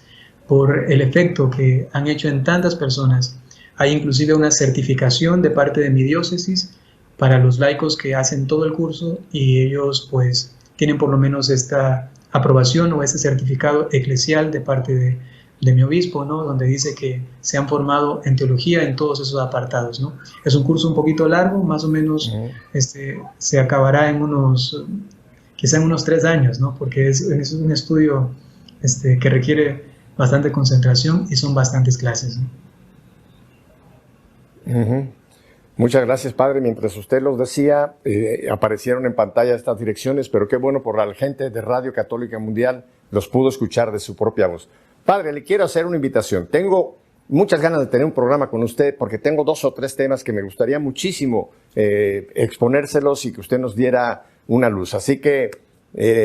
por el efecto que han hecho en tantas personas. Hay inclusive una certificación de parte de mi diócesis para los laicos que hacen todo el curso y ellos pues tienen por lo menos esta aprobación o este certificado eclesial de parte de mi obispo, ¿no? Donde dice que se han formado en teología en todos esos apartados, ¿no? Es un curso un poquito largo, más o menos se acabará en quizá en unos 3 años, ¿no? Porque es un estudio que requiere bastante concentración y son bastantes clases, ¿no? Muchas gracias, Padre. Mientras usted los decía, aparecieron en pantalla estas direcciones, pero qué bueno por la gente de Radio Católica Mundial los pudo escuchar de su propia voz. Padre, le quiero hacer una invitación. Tengo muchas ganas de tener un programa con usted porque tengo 2 o 3 temas que me gustaría muchísimo exponérselos y que usted nos diera una luz. Así que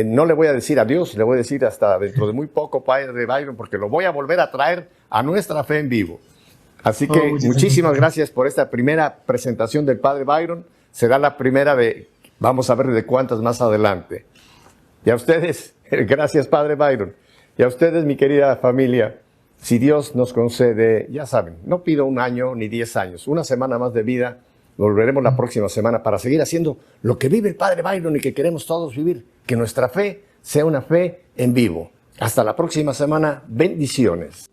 no le voy a decir adiós, le voy a decir hasta dentro de muy poco, Padre Byron, porque lo voy a volver a traer a Nuestra Fe en Vivo. Así que muchísimas gracias por esta primera presentación del Padre Byron. Será la primera vamos a ver de cuántas más adelante. Y a ustedes, gracias Padre Byron. Y a ustedes, mi querida familia, si Dios nos concede, ya saben, no pido 1 año ni 10 años, una semana más de vida, Volveremos la próxima semana para seguir haciendo lo que vive el Padre Byron y que queremos todos vivir. Que nuestra fe sea una fe en vivo. Hasta la próxima semana. Bendiciones.